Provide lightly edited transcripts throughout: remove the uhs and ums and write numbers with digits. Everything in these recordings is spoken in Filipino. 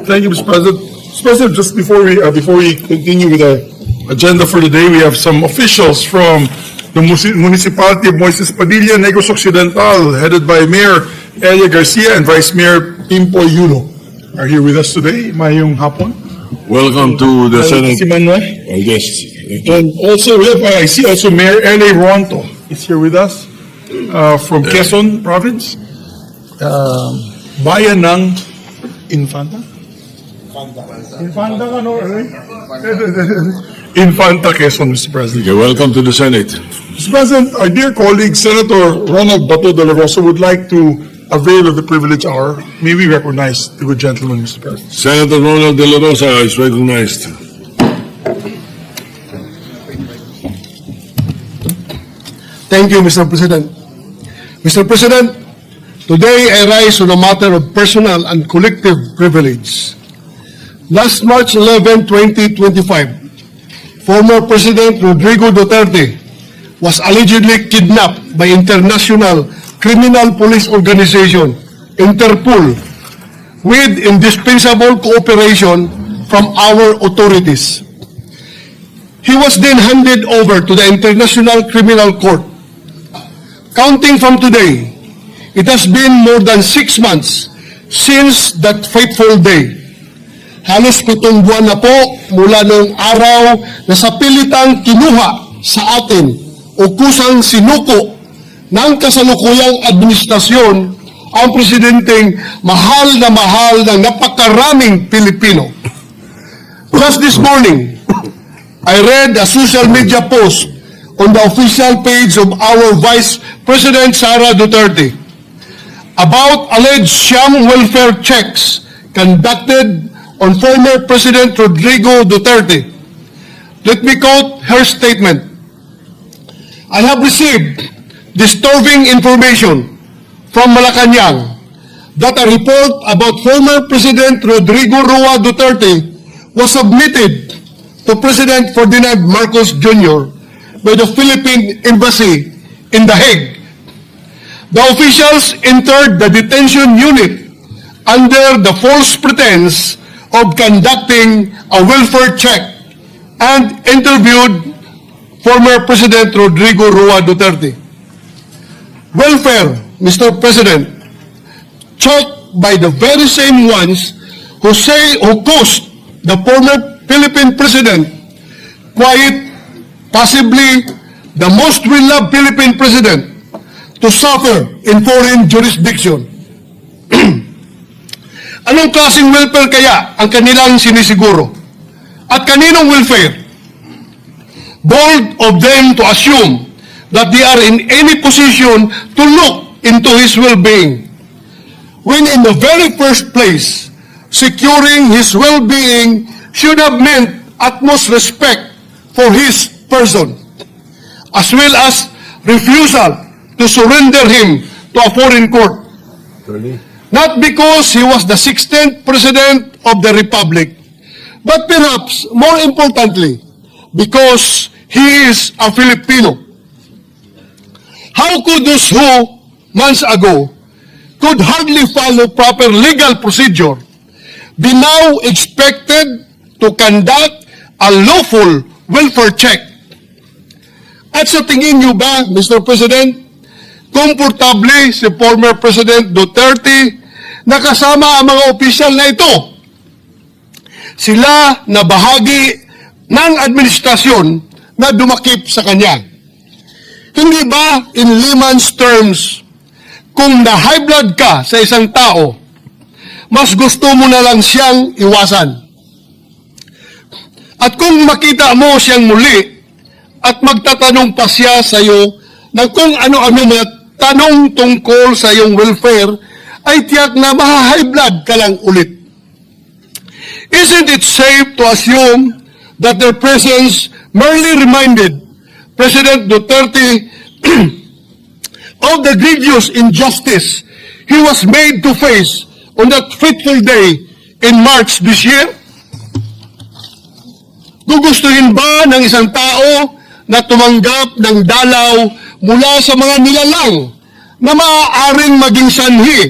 Thank you, Mr. President. Mr. President, just before we continue with our agenda for the day, we have some officials from the Municipality of Moises Padilla, Negros Occidental, headed by Mayor Elia Garcia and Vice Mayor Pimpoy Yulo, are here with us today. Mayong hapon. Welcome to the Senate. Si Manuel. Yes. And also, we have, I see also Mayor L.A. Ronto is here with us from Quezon Province. Bayan ng Infanta? Infanta ka, no? Infanta, Quezon, Mr. President. Okay, welcome to the Senate. Mr. President, our dear colleague, Senator Ronald Bato de la Rosa, would like to avail of the privilege hour. May we recognize the good gentleman, Mr. President. Senator Ronald De La Rosa is recognized. Thank you, Mr. President. Mr. President, today I rise on a matter of personal and collective privilege. Last March 11, 2025, former President Rodrigo Duterte was allegedly kidnapped by International Criminal Police Organization, Interpol, with indispensable cooperation from our authorities. He was then handed over to the International Criminal Court. Counting from today, it has been more than 6 months since that fateful day. Halos 7 buwan na po mula noong araw na sa pilitang kinuha sa atin o kusang sinuko ng kasalukuyang administrasyon ang presidenteng mahal ng napakaraming Pilipino. Just this morning, I read a social media post on the official page of our Vice President Sara Duterte about alleged sham welfare checks conducted on former President Rodrigo Duterte. Let me quote her statement. I have received disturbing information from Malacanang that a report about former President Rodrigo Roa Duterte was submitted to President Ferdinand Marcos Jr. by the Philippine Embassy in The Hague. The officials entered the detention unit under the false pretense of conducting a welfare check and interviewed former President Rodrigo Roa Duterte. Welfare, Mr. President, checked by the very same ones who caused the former Philippine President, quite possibly the most beloved Philippine President, to suffer in foreign jurisdiction. Anong klaseng welfare kaya ang kanilang sinisiguro? At kaninong welfare? Bold of them to assume that they are in any position to look into his well-being, when in the very first place, securing his well-being should have meant utmost respect for his person, as well as refusal to surrender him to a foreign court. Not because he was the 16th President of the Republic, but perhaps more importantly, because he is a Filipino. How could those who, months ago, could hardly follow proper legal procedure be now expected to conduct a lawful welfare check? At sa tingin niyo ba, Mr. President, komportable si former President Duterte na kasama ang mga opisyal na ito? Sila na bahagi ng administrasyon na dumakip sa kanya. Hindi ba, in layman's terms, kung na-high blood ka sa isang tao, mas gusto mo na lang siyang iwasan? At kung makita mo siyang muli at magtatanong pa siya sa iyo ng kung ano-ano mga tanong tungkol sa iyong welfare, ay tiyak na maha-high blood ka lang ulit. Isn't it safe to assume that their presence merely reminded President Duterte of the grievous injustice he was made to face on that fateful day in March this year? Gugustuhin ba ng isang tao na tumanggap ng dalaw mula sa mga nilalang na maaaring maging sanhi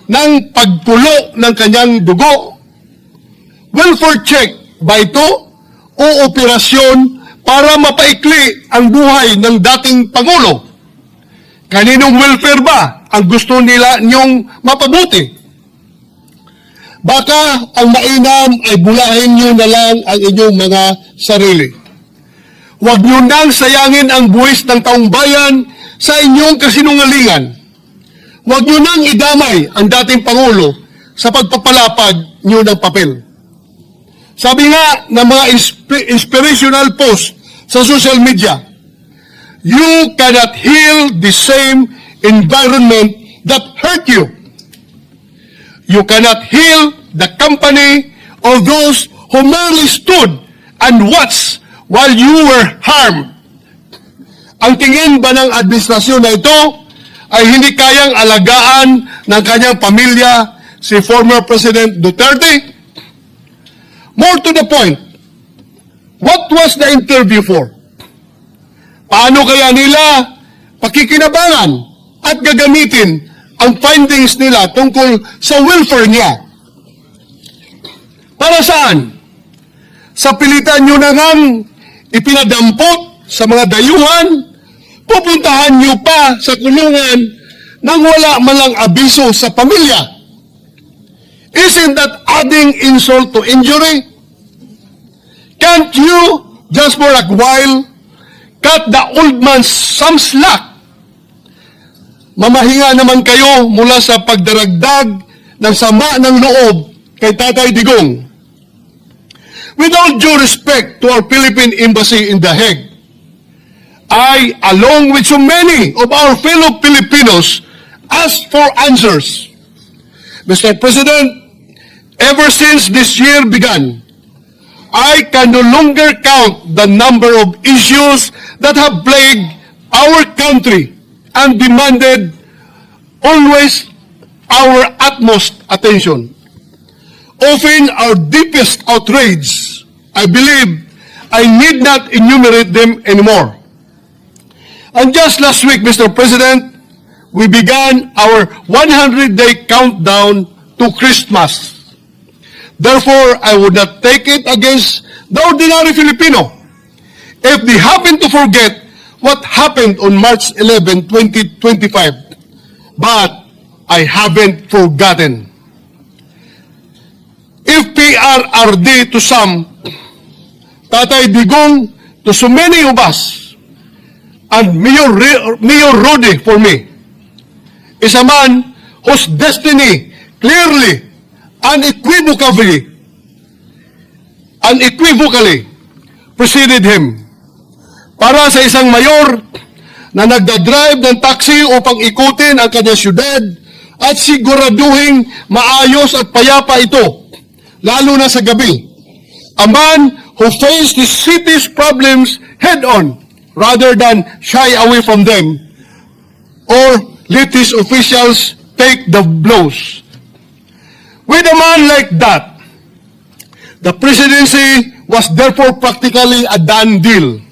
ng pagpulo ng kanyang dugo welfare check ba ito o operasyon para mapaikli ang buhay ng dating Pangulo? Kaninong welfare ba ang gusto nila niyong mapabuti? Baka ang mainam ay bulahin niyo na lang ang inyong mga sarili. Huwag niyo nang sayangin ang buwis ng taong bayan sa inyong kasinungalingan. Huwag niyo nang idamay ang dating Pangulo sa pagpapalapag niyo ng papel. Sabi nga ng mga inspirational post sa social media, you cannot heal the same environment that hurt you. You cannot heal the company of those who merely stood and watched while you were harmed. Ang tingin ba ng administrasyon na ito ay hindi kayang alagaan ng kanyang pamilya si former President Duterte? More to the point, what was the interview for? Paano kaya nila pakikinabangan at gagamitin ang findings nila tungkol sa welfare niya? Para saan? Sa pilitan nyo na ngang ipinadampot sa mga dayuhan, pupuntahan nyo pa sa kulungan nang wala malang abiso sa pamilya. Isn't that adding insult to injury? Can't you, just for a while, cut the old man some slack? Mamahinga naman kayo mula sa pagdaragdag ng sama ng loob kay Tatay Digong. With all due respect to our Philippine Embassy in The Hague, I, along with so many of our fellow Filipinos, ask for answers. Mr. President, ever since this year began, I can no longer count the number of issues that have plagued our country and demanded always our utmost attention. Often our deepest outrage, I believe I need not enumerate them anymore. And just last week, Mr. President, we began our 100-day countdown to Christmas. Therefore, I would not take it against the ordinary Filipino if they happen to forget what happened on March 11, 2025. But I haven't forgotten. If PRRD to some, Tatay Digong to so many of us, and Mayor Rudy for me, is a man whose destiny clearly, unequivocally preceded him. Para sa isang mayor na nagdadrive ng taxi upang ikutin ang kanyang syudad at siguraduhin maayos at payapa ito, lalo na sa gabi. A man who faced his city's problems head-on rather than shy away from them or let his officials take the blows. With a man like that, the presidency was therefore practically a done deal.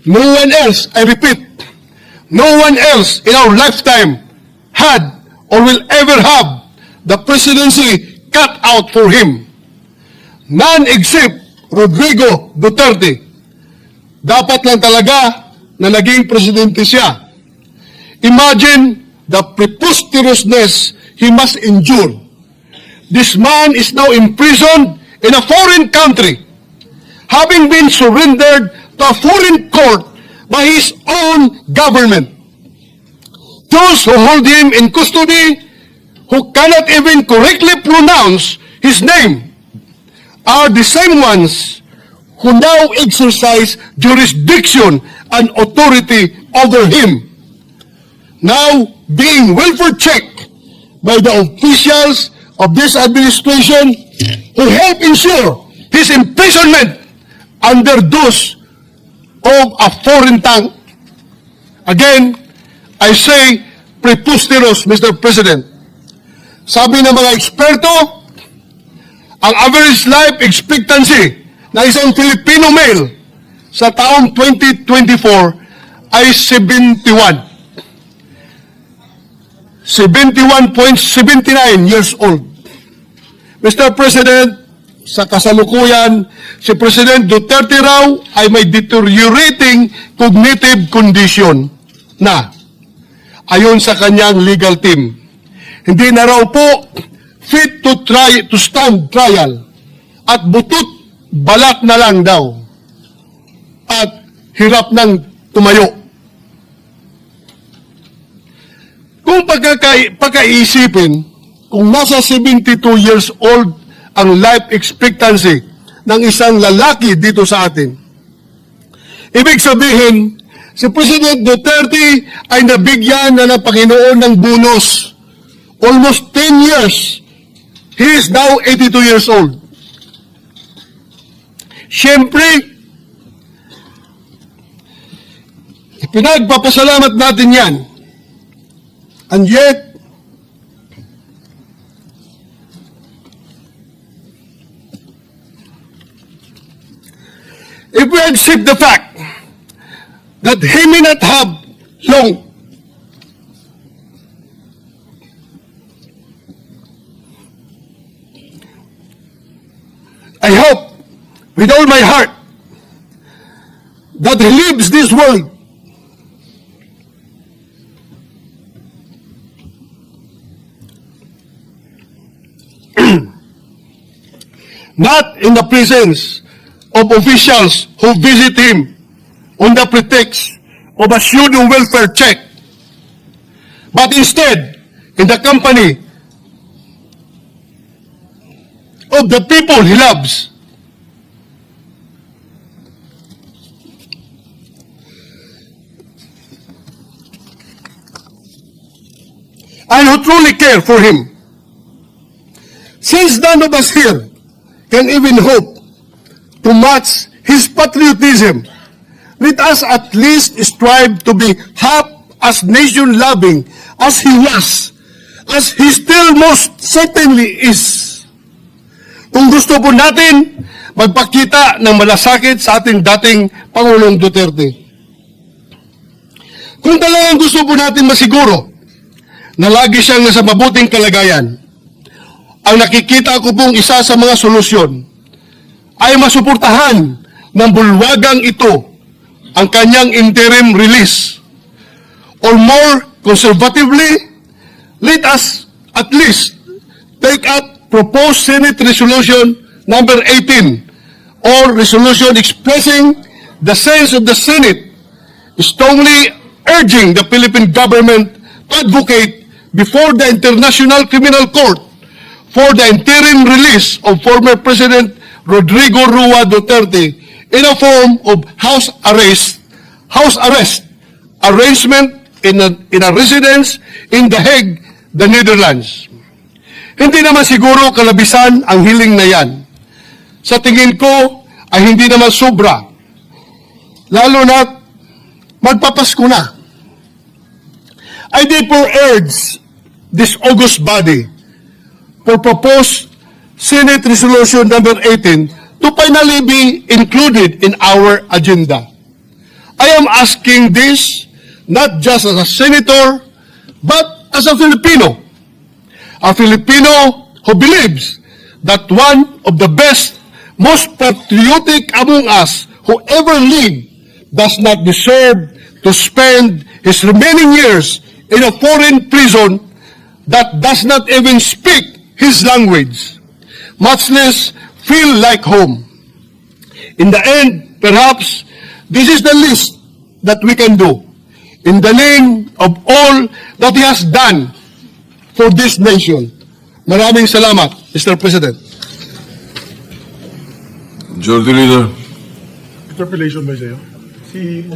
No one else, I repeat, no one else in our lifetime had or will ever have the presidency cut out for him. None except Rodrigo Duterte. Dapat lang talaga na naging presidente siya. Imagine the preposterousness he must endure. This man is now imprisoned in a foreign country, having been surrendered to a foreign court by his own government. Those who hold him in custody, who cannot even correctly pronounce his name, are the same ones who now exercise jurisdiction and authority over him, now being welfare checked by the officials of this administration who help ensure his imprisonment under those of a foreign tongue. Again, I say preposterous, Mr. President. Sabi ng mga eksperto, ang average life expectancy ng isang Filipino male sa taong 2024 ay 71. 71.79 years old. Mr. President, sa kasalukuyan, si President Duterte raw ay may deteriorating cognitive condition na, ayon sa kanyang legal team. Hindi na raw po fit to stand trial at butot balat na lang daw at hirap ng tumayo. Kung pagkaisipin, kung nasa 72 years old ang life expectancy ng isang lalaki dito sa atin, ibig sabihin, si President Duterte ay nabigyan na ng Panginoon ng bonus. Almost 10 years. He is now 82 years old. Siyempre, pinagpapasalamat natin yan. And yet, if we accept the fact that he may not have long, I hope with all my heart that he leaves this world not in the presence of officials who visit him on the pretext of a pseudo welfare check, but instead in the company of the people he loves. And who truly care for him. Since none of us here can even hope to match his patriotism, let us at least strive to be half as nation-loving as he was, as he still most certainly is. Kung gusto po natin magpakita ng malasakit sa ating dating Pangulong Duterte. Kung talagang gusto po natin masiguro na lagi siyang nasa mabuting kalagayan, ang nakikita ko pong isa sa mga solusyon ay masuportahan ng bulwagang ito ang kanyang interim release. Or more conservatively, let us at least take up proposed Senate Resolution number 18 or resolution expressing the sense of the Senate strongly urging the Philippine government to advocate before the International Criminal Court for the interim release of former President Rodrigo Rua Duterte in a form of house arrest arrangement in a residence in The Hague, the Netherlands. Hindi naman siguro kalabisan ang hiling na yan. Sa tingin ko ay hindi naman sobra. Lalo na magpapasko na. I therefore urge this august body for proposed Senate Resolution number 18 to finally be included in our agenda. I am asking this not just as a senator, but as a Filipino. A Filipino who believes that one of the best, most patriotic among us who ever lived does not deserve to spend his remaining years in a foreign prison that does not even speak his language, much less feel like home. In the end, perhaps, this is the least that we can do in the name of all that he has done for this nation. Maraming salamat, Mr. President. Majority Leader. Interpellation ba sa'yo? Si